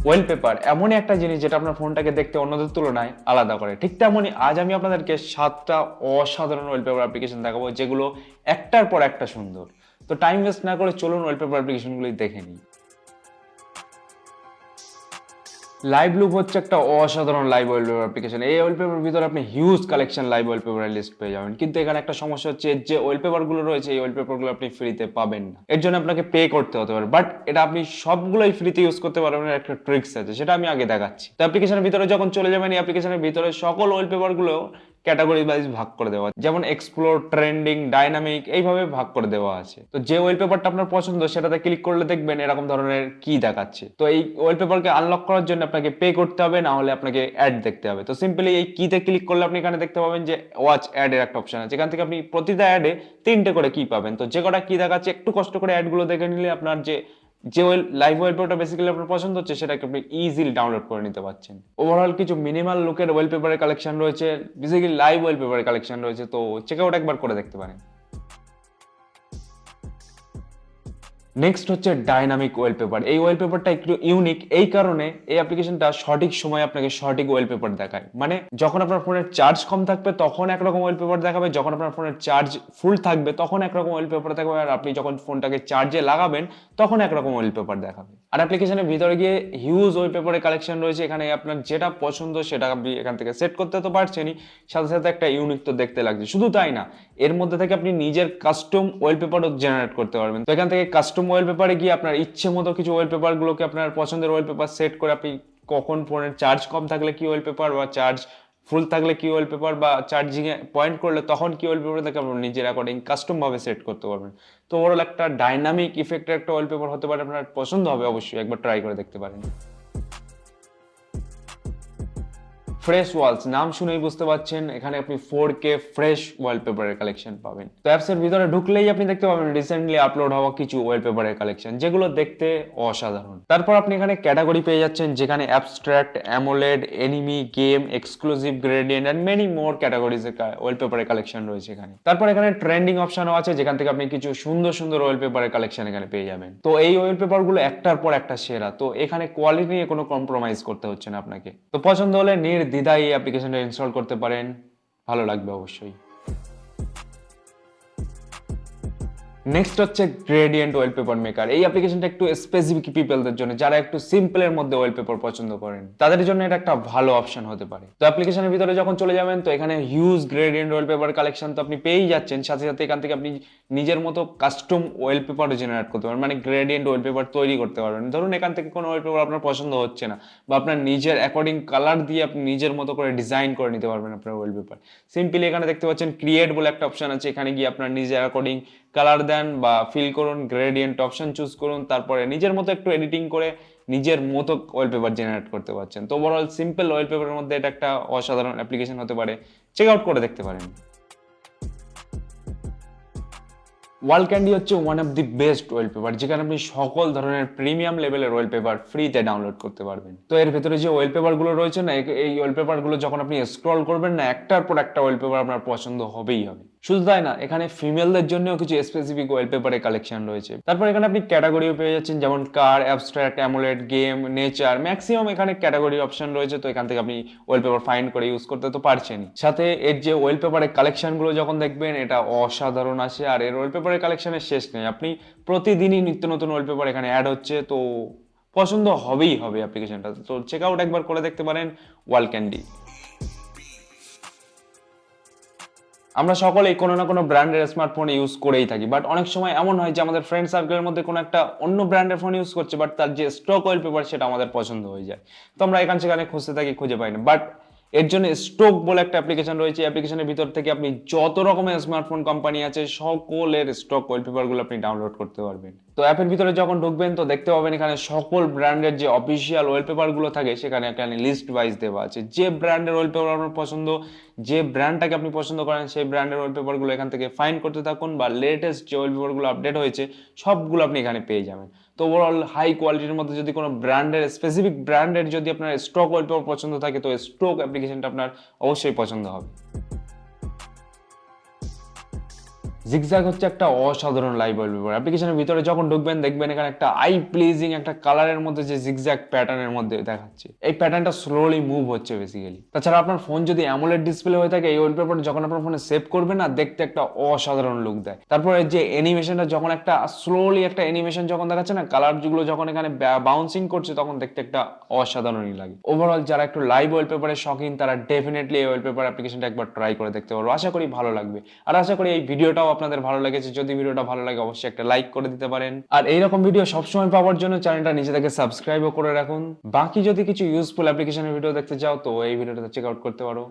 Wallpaper এমনই একটা জিনিস যেটা আপনার ফোনটাকে দেখতে অন্যদের তুলনায় আলাদা করে। ঠিক তেমনই আজ আমি আপনাদেরকে 7টা অসাধারণ ওয়ালপেপার অ্যাপ্লিকেশন দেখাবো যেগুলো একটার পর একটা সুন্দর। তো টাইম ওয়েস্ট না করে চলুন ওয়ালপেপার অ্যাপ্লিকেশনগুলি দেখে নিই। লাইভলুপ হচ্ছে একটা অসাধারণ লাইভ ওয়ালপেপার অ্যাপ্লিকেশন। এই ওয়ালপেপারের ভিতরে আপনি হিউজ কালেকশন লাইভ ওয়ালপেপারের লিস্ট পেয়ে যাবেন, কিন্তু এখানে একটা সমস্যা হচ্ছে যে ওয়ালপেপারগুলো রয়েছে এই ওয়ালপেপারগুলো আপনি ফ্রিতে পাবেন না, এর জন্য আপনাকে পে করতে হতে পারে। বাট এটা আপনি সবগুলোই ফ্রিতে ইউজ করতে পারবেন, একটা ট্রিক্স আছে সেটা আমি আগে দেখাচ্ছি। তো অ্যাপ্লিকেশনের ভিতরে যখন চলে যাবেন, এই অ্যাপ্লিকেশনের ভিতরে সকল ওয়ালপেপারগুলো ক্যাটাগরি ওয়াইজ ভাগ করে দেওয়া আছে, যেমন এক্সপ্লোর, ট্রেন্ডিং, ডাইনামিক, এইভাবে ভাগ করে দেওয়া আছে। তো যে ওয়ালপেপারটা আপনার পছন্দ সেটাতে ক্লিক করলে দেখবেন এরকম ধরনের কি দেখাচ্ছে। তো এই ওয়ালপেপারকে আনলক করার জন্য আপনাকে পে করতে হবে, না হলে আপনাকে অ্যাড দেখতে হবে। তো সিম্পলি এই কিতে ক্লিক করলে আপনি এখানে দেখতে পাবেন যে ওয়াচ অ্যাড এর একটা অপশন আছে, এখান থেকে আপনি প্রতিটা অ্যাডে 3টে করে কি পাবেন। তো যে কটা কি দেখাচ্ছে একটু কষ্ট করে অ্যাডগুলো দেখে নিলে আপনার যে লাইভ ওয়ালপেপারটা বেসিক্যালি আপনার পছন্দ হচ্ছে সেটাকে আপনি ইজিলি ডাউনলোড করে নিতে পারছেন। ওভারঅল কিছু মিনিমাল লুকের ওয়ালপেপারের কালেকশন রয়েছে, বেসিক্যালি লাইভ ওয়ালপেপারের কালেকশন রয়েছে, তো চেক আউট একবার করে দেখতে পারেন। নেক্সট হচ্ছে ডাইনামিক ওয়ালপেপার। এই ওয়ালপেপারটা একটু ইউনিক এই কারণে এই অ্যাপ্লিকেশনটা সঠিক সময় আপনাকে সঠিক ওয়ালপেপার দেখায়। মানে যখন আপনার ফোনের চার্জ কম থাকবে তখন একরকম ওয়ালপেপার দেখাবে, যখন আপনার ফোনের চার্জ ফুল থাকবে তখন একরকম ওয়ালপেপার দেখাবে, আর আপনি যখন ফোনটাকে চার্জে লাগাবেন তখন একরকম ওয়ালপেপার দেখাবে। আর অ্যাপ্লিকেশনের ভিতরে গিয়ে হিউজ ওয়ালপেপারের কালেকশন রয়েছে, এখানে আপনার যেটা পছন্দ সেটা আপনি এখান থেকে সেট করতে তো পারছেনই, সাথে সাথে একটা ইউনিক তো দেখতে লাগছে। শুধু তাই না, এর মধ্যে থেকে আপনি নিজের কাস্টম ওয়ালপেপারও জেনারেট করতে পারবেন। তো এখান থেকে কাস্টম ওয়ালপেপারে গিয়ে আপনার ইচ্ছে মতো কিছু ওয়ালপেপার গুলোকে আপনার পছন্দের ওয়ালপেপার সেট করে আপনি কখন ফোনের চার্জ কম থাকলে কি ওয়ালপেপার, বা চার্জ ফুল থাকলে কি ওয়ালপেপার, বা চার্জিং এ পয়েন্ট করলে তখন কি ওয়ালপেপার থাকে আপনার নিজের অ্যাকর্ডিং কাস্টম ভাবে সেট করতে পারবেন। তো ওভারঅল একটা ডাইনামিক ইফেক্টের একটা ওয়ালপেপার হতে পারে, আপনার পছন্দ হবে, অবশ্যই একবার ট্রাই করে দেখতে পারেন। ফ্রেশ ওয়ালস, নাম শুনেই বুঝতে পারছেন এখানে আপনি 4K ফ্রেশ ওয়ালপেপারের কালেকশন পাবেন। তো অ্যাপসের ভিতরে ঢুকলেই আপনি দেখতে পাবেন রিসেন্টলি আপলোড হওয়া কিছু ওয়ালপেপারের কালেকশন যেগুলো দেখতে অসাধারণ। তারপর আপনি এখানে ক্যাটাগরি পেয়ে যাচ্ছেন যেখানে abstract, AMOLED, anime, game, exclusive, gradient and many more categories এর ওয়ালপেপারের কালেকশন রয়েছে এখানে। তারপর এখানে ট্রেন্ডিং অপশনও আছে যেখান থেকে আপনি কিছু সুন্দর সুন্দর ওয়ালপেপারের কালেকশন এখানে পেয়ে যাবেন। তো এই ওয়ালপেপারগুলো একটার পর একটা সেরা, তো এখানে কোয়ালিটি নিয়ে কোনো কম্প্রোমাইজ করতে হচ্ছে না আপনাকে। তো পছন্দ হলে নির্দ্বিধায় এই অ্যাপ্লিকেশনটা ইনস্টল করতে পারেন, ভালো লাগবে অবশ্যই। নেক্সট হচ্ছে গ্রেডিয়েন্ট ওয়ালপেপার মেকার। এই অ্যাপ্লিকেশনটা একটু স্পেসিফিক পিপলদের জন্য, যারা একটু সিম্পলের মধ্যে ওয়ালপেপার পছন্দ করেন তাদের জন্য এটা একটা ভালো অপশন হতে পারে। তো অ্যাপ্লিকেশনের ভিতরে যখন চলে যাবেন তো এখানে হিউজ গ্রেডিয়েন্ট ওয়ালপেপার কালেকশন তো আপনি পেয়েই যাচ্ছেন, সাথে সাথে এখান থেকে আপনি নিজের মতো কাস্টম ওয়ালপেপারও জেনারেট করতে পারেন, মানে গ্রেডিয়েন্ট ওয়ালপেপার তৈরি করতে পারবেন। ধরুন এখান থেকে কোনো ওয়ালপেপার আপনার পছন্দ হচ্ছে না, বা আপনার নিজের অ্যাকর্ডিং কালার দিয়ে আপনি নিজের মতো করে ডিজাইন করে নিতে পারবেন আপনার ওয়ালপেপার। সিম্পলি এখানে দেখতে পাচ্ছেন ক্রিয়েট বলে একটা অপশন আছে, এখানে গিয়ে আপনার নিজের অ্যাকর্ডিং কালার দেন বা ফিল করুন, গ্রেডিয়েন্ট অপশন চুজ করুন, তারপরে নিজের মতো একটু এডিটিং করে নিজের মতো ওয়ালপেপার জেনারেট করতে পারছেন। তো ওভারঅল সিম্পল ওয়ালপেপারের মধ্যে এটা একটা অসাধারণ অ্যাপ্লিকেশন হতে পারে, চেক আউট করে দেখতে পারেন। ওয়াল ক্যান্ডি হচ্ছে one of the best wallpaper, যেখানে আপনি সকল ধরনের প্রিমিয়াম লেভেলের ওয়ালপেপার ফ্রিতে ডাউনলোড করতে পারবেন। তো এর ভেতরে যে ওয়ালপেপার গুলো রয়েছে না, এই ওয়ালপেপার গুলো যখন আপনি স্ক্রল করবেন না, একটার পর একটা ওয়ালপেপার আপনার পছন্দ হবেই হবে। শুধু তাই না, এখানে ফিমেলদের জন্যও কিছু স্পেসিফিক ওয়ালপেপারের কালেকশন রয়েছে। তারপর এখানে আপনি ক্যাটাগরিও পেয়ে যাচ্ছেন, যেমন car, abstract, AMOLED, game, nature, maximum এখানে ক্যাটাগরি অপশন রয়েছে। তো এখান থেকে আপনি ওয়ালপেপার ফাইন্ড করে ইউজ করতে তো পারছেনই, সাথে এর যে ওয়ালপেপারের কালেকশন গুলো যখন দেখবেন এটা অসাধারণ আছে, আর এর ওয়ালপেপারের কালেকশনের শেষ নেই। আপনি প্রতিদিনই নিত্য নতুন ওয়ালপেপার এখানে অ্যাড হচ্ছে, তো পছন্দ হবেই হবে অ্যাপ্লিকেশনটা। তো চেক আউট একবার করে দেখতে পারেন ওয়াল ক্যান্ডি। আমরা সকলেই কোনো না কোনো ব্র্যান্ডের স্মার্টফোন ইউজ করেই থাকি, বাট অনেক সময় এমন হয় যে আমাদের ফ্রেন্ড সার্কেলের মধ্যে কোনো একটা অন্য ব্র্যান্ডের ফোন ইউজ করছে, বাট তার যে স্টক ওয়ালপেপার সেটা আমাদের পছন্দ হয়ে যায়। তো আমরা এখান সেখানে খুঁজতে থাকি, খুঁজে পাই না। বাট এর জন্য স্টোক বলে একটা অ্যাপ্লিকেশন রয়েছে। অ্যাপ্লিকেশনের ভিতর থেকে আপনি যত রকমের স্মার্টফোন কোম্পানি আছে সকলের স্টক ওয়ালপেপার গুলো আপনি ডাউনলোড করতে পারবেন। তো অ্যাপের ভিতরে যখন ঢুকবেন তো দেখতে পাবেন এখানে সকল ব্র্যান্ডের যে অফিসিয়াল ওয়ালপেপার গুলো থাকে সেখানে এখানে লিস্ট ওয়াইজ দেওয়া আছে। যে ব্র্যান্ডের ওয়ালপেপার আপনার পছন্দ, যে ব্র্যান্ডটাকে আপনি পছন্দ করেন সেই ব্র্যান্ডের ওয়ালপেপার গুলো এখান থেকে ফাইন্ড করতে থাকুন, বা লেটেস্ট যে ওয়ালপেপার গুলো আপডেট হয়েছে সবগুলো আপনি এখানে পেয়ে যাবেন। তো ওভারঅল হাই কোয়ালিটির মধ্যে যদি কোনো ব্র্যান্ডের স্পেসিফিক ব্র্যান্ডের যদি আপনার স্টক ওয়ালপেপার পছন্দ থাকে তো স্টক অ্যাপ্লিকেশনটা আপনার অবশ্যই পছন্দ হবে। জিগজ্যাগ হচ্ছে একটা অসাধারণ লাইভ ওয়ালপেপার। অ্যাপ্লিকেশনের ভিতরে যখন ঢুকবেন দেখবেন এখানে একটা আই প্লিজিং একটা কালারের মধ্যে যে জিগজ্যাগ প্যাটার্নের মধ্যে দেখাচ্ছে, এই প্যাটার্নটা স্লোলি মুভ হচ্ছে বেসিক্যালি। তাছাড়া আপনার ফোন যদি অ্যামোলেড ডিসপ্লে হয়ে থাকে, এই ওয়ালপেপার যখন আপনার ফোনে সেভ করবেন না, দেখতে একটা অসাধারণ লুক দেয়। তারপরে যে অ্যানিমেশনটা যখন একটা স্লোলি একটা অ্যানিমেশন যখন দেখাচ্ছে না, কালার যেগুলো যখন এখানে বাউন্সিং করছে, তখন দেখতে একটা অসাধারণই লাগে। ওভারঅল যারা একটু লাইভ ওয়ালপেপারের শখিন, তারা ডেফিনেটলি এই ওয়ালপেপার অ্যাপ্লিকেশনটা একবার ট্রাই করে দেখতে পারবো। আশা করি ভালো লাগবে। আর আশা করি এই ভিডিওটাও আপনাদের ভালো লেগেছে। যদি ভিডিওটা ভালো লাগে অবশ্যই একটা লাইক করে দিতে পারেন। আর এইরকম ভিডিও সবসময় পাওয়ার জন্য চ্যানেলটা নিজে থেকে সাবস্ক্রাইবও করে রাখুন। বাকি যদি কিছু ইউজফুল অ্যাপ্লিকেশনের ভিডিও দেখতে চাও, তো এই ভিডিওটা চেক আউট করতে পারো।